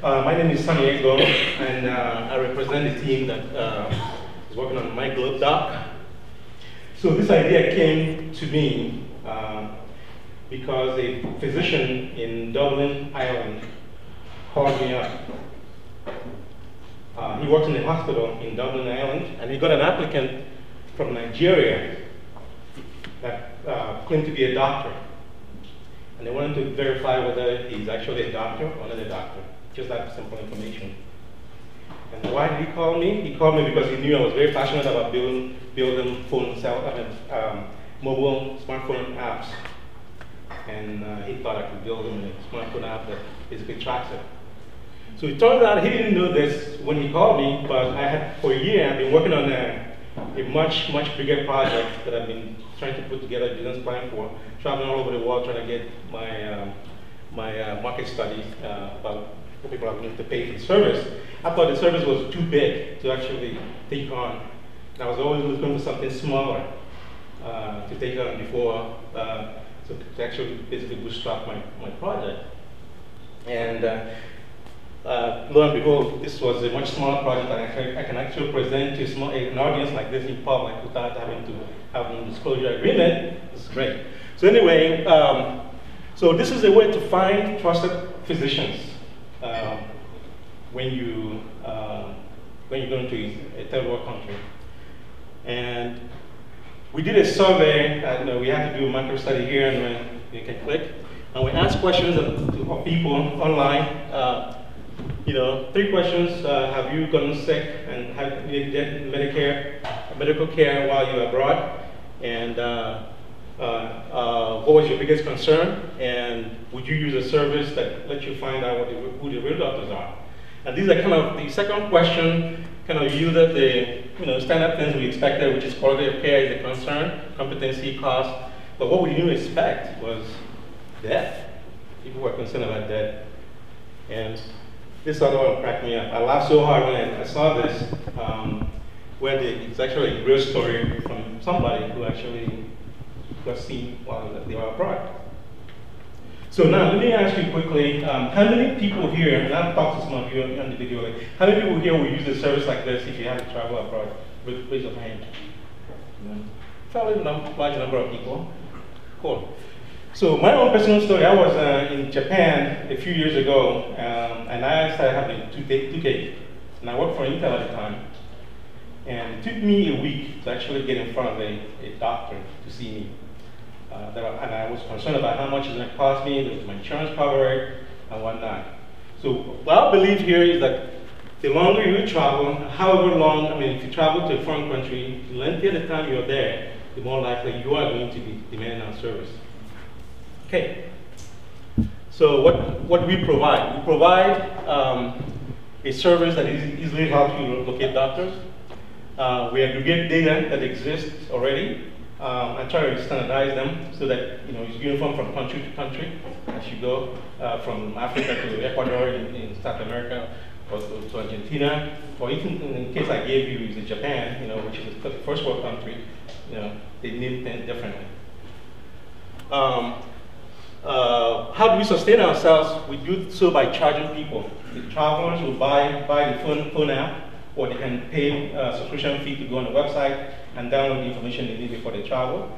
My name is Sunny Ego, and I represent the team that is working on MyGlobeDoc. So this idea came to me because a physician in Dublin, Ireland, called me up. He worked in a hospital in Dublin, Ireland, and he got an applicant from Nigeria that claimed to be a doctor. And they wanted to verify whether he's actually a doctor or not a doctor. Just that simple information. And why did he call me? He called me because he knew I was very passionate about building mobile smartphone apps. And he thought I could build him a smartphone app that basically tracks it. So it turned out he didn't know this when he called me, but for a year I've been working on a much bigger project that I've been trying to put together a business plan for, traveling all over the world trying to get my market studies about what people are willing to pay for the service. I thought the service was too big to actually take on. And I was always looking for something smaller to take on before, so to actually basically bootstrap my project. And lo and behold, this was a much smaller project that I can actually present to an audience like this in public without having to have a disclosure agreement. It's great. So anyway, so this is a way to find trusted physicians when you go into a third world country. And we did a survey. We had to do a micro study here, and you can click. And we asked questions of people online. 3 questions: have you gotten sick, and have you get medical care while you're abroad? And what was your biggest concern? And would you use a service that lets you find out who the real doctors are? And these are kind of the second question. Kind of yielded the standard things we expected, which is quality of care is a concern, competency, cost. But what we didn't expect was death. People were concerned about death. And this other one cracked me up. I laughed so hard when I saw this, where it's actually a real story from somebody who actually got seen while they were abroad. So now, let me ask you quickly, how many people here, and I've talked to some of you individually, how many people here will use a service like this if you have to travel abroad? Raise your hand. Fairly large number of people. Cool. So my own personal story, I was in Japan a few years ago, and I started having toothache, and I worked for Intel at the time. And it took me a week to actually get in front of a doctor to see me. And I was concerned about how much it's going to cost me, my insurance coverage, and whatnot. So what I believe here is that the longer you travel, however long, if you travel to a foreign country, the lengthier the time you're there, the more likely you are going to be demanding our service. Okay, so what do we provide? We provide a service that easily helps you locate doctors. We aggregate data that exists already. I try to standardize them so that it's uniform from country to country as you go, from Africa to Ecuador in South America, or to Argentina, or even in the case I gave you is in Japan, which is a first world country. They name things differently. How do we sustain ourselves? We do so by charging people. The travelers will buy the phone app, or they can pay a subscription fee to go on the website and download the information they need before they travel.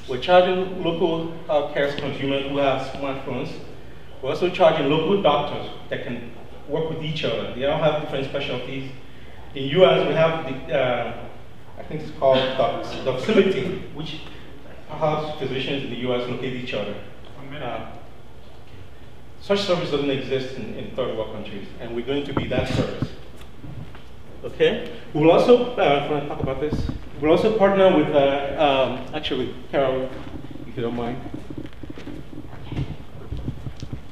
We're charging local healthcare consumers who have smartphones. We're also charging local doctors that can work with each other. They all have different specialties. In the US, we have I think it's called Doximity, which helps physicians in the US locate each other. Such service doesn't exist in third world countries, and we're going to be that service. Okay. We will also, when I talk about this, we'll also partner with, actually, Carol, if you don't mind.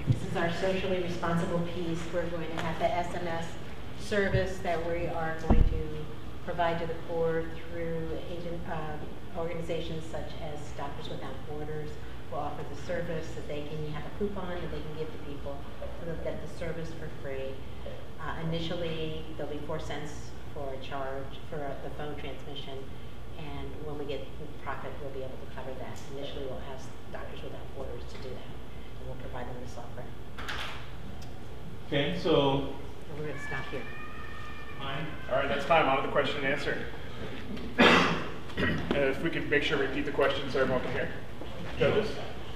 This is our socially responsible piece. We're going to have the SMS service that we are going to provide to the poor through organizations such as Doctors Without Borders. Will offer the service that they can have a coupon that they can give to people so that they get the service for free. Initially, there'll be 4 cents for a charge for the phone transmission, and when we get the profit, we'll be able to cover that. Initially, we'll ask Doctors Without Borders to do that, and we'll provide them the software. Okay, so We're going to stop here. Mine? All right, that's time. On to the question and answer. If we could make sure we repeat the question so everyone can hear. Judges?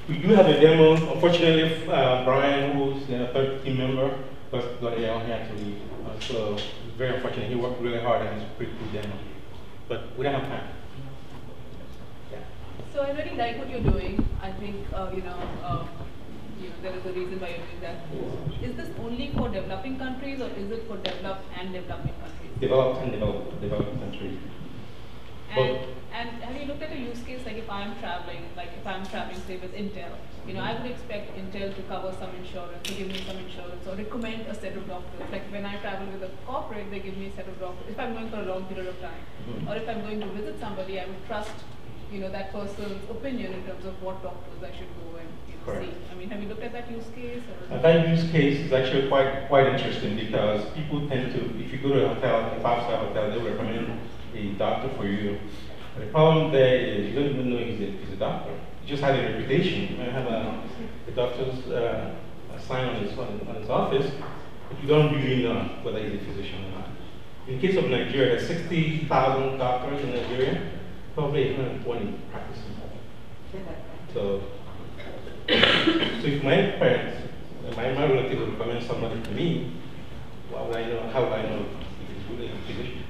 we do have a demo. Unfortunately, Brian, who's the third team member, got ill. He had to leave. So it's very unfortunate. He worked really hard and it's a pretty cool demo. But we don't have time. Yeah. So I really like what you're doing. I think there is a reason why you're doing that. Is this only for developing countries or is it for developed and developing countries? Developed and developed countries. And have you looked at a use case like if I'm traveling, say with Intel, I would expect Intel to cover some insurance, to give me some insurance, or recommend a set of doctors. Like when I travel with a corporate, they give me a set of doctors. If I'm going for a long period of time, or if I'm going to visit somebody, I would trust, that person's opinion in terms of what doctors I should go and see. I mean, have you looked at that use case? Or? That use case is actually quite interesting because people tend to, if you go to a hotel, a 5-star hotel, they will recommend a doctor for you. But the problem there is you don't even know he's a doctor. You just have a reputation. You might have a doctor's sign on his office, but you don't really know whether he's a physician or not. In the case of Nigeria, there's 60,000 doctors in Nigeria, probably 820 practicing. So if my parents, my relative would recommend somebody to me, how would I know if he's really a physician?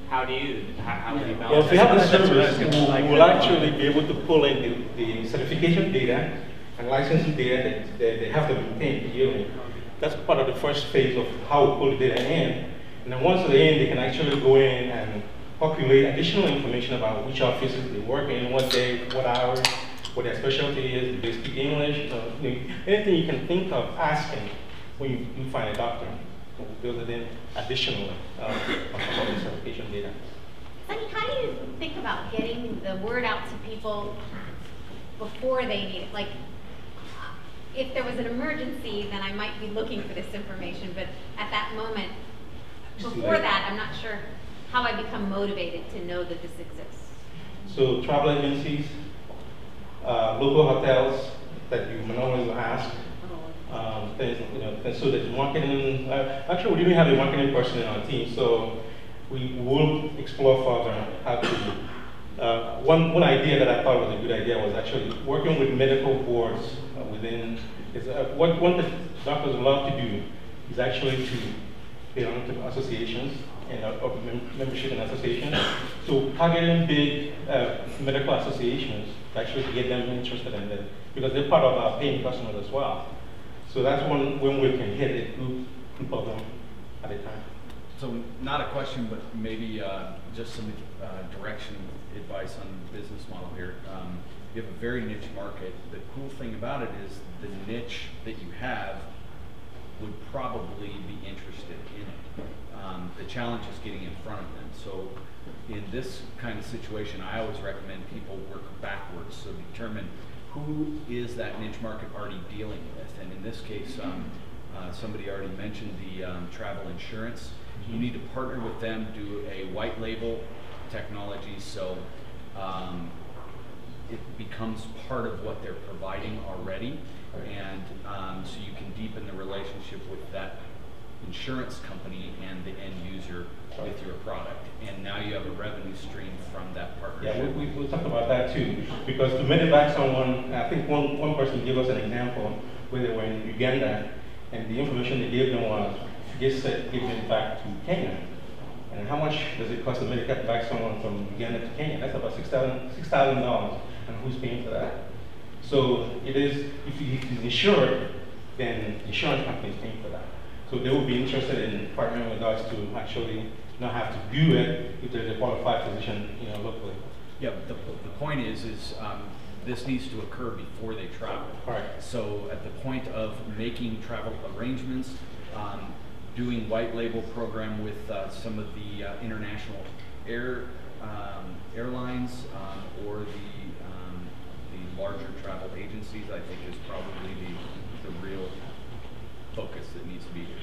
How do you balance? Well, if we have the service, we'll actually be able to pull in the certification data and licensing data that they have to maintain yearly. That's part of the first phase of how we pull the data in. And then once they're in, they can actually go in and populate additional information about which offices they work in, what day, what hours, what their specialty is, do they speak English, anything you can think of asking when you find a doctor. Build it in additionally on the certification data. Sunny, how do you think about getting the word out to people before they need it? Like, if there was an emergency, then I might be looking for this information, but at that moment, before that, I'm not sure how I become motivated to know that this exists. So travel agencies, local hotels that you may always ask, so there's marketing. Actually, we didn't have a marketing person in our team, so we will explore further how to. One idea that I thought was a good idea was actually working with medical boards within. What the doctors love to do is actually to belong to associations and membership in associations. So targeting big medical associations to actually get them interested in it because they're part of our paying customers as well. So that's one we can hit a group of them at a time. So not a question, but maybe just some direction, advice on the business model here. You have a very niche market. The cool thing about it is the niche that you have would probably be interested in it. The challenge is getting in front of them. So in this kind of situation, I always recommend people work backwards. So determine who is that niche market already dealing with. And in this case, somebody already mentioned the travel insurance. You need to partner with them, do a white label technology so it becomes part of what they're providing already. And so you can deepen the relationship with that insurance company and the end user with your product. And now you have a revenue stream from that partnership. Yeah, we'll talk about that too. Because to medevac someone, I think one person gave us an example where they were in Uganda and the information they gave them was, give them back to Kenya. And how much does it cost to medevac someone from Uganda to Kenya? That's about $6,000. And who's paying for that? So it is, if he's insured, then the insurance company is paying for that. So they will be interested in partnering with us to actually not have to do it if there's a qualified physician, locally. Yeah, the point is this needs to occur before they travel. Right. So at the point of making travel arrangements, doing white label program with some of the international airlines or the larger travel agencies, I think is probably the real focus that needs to be here.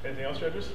Anything else, judges?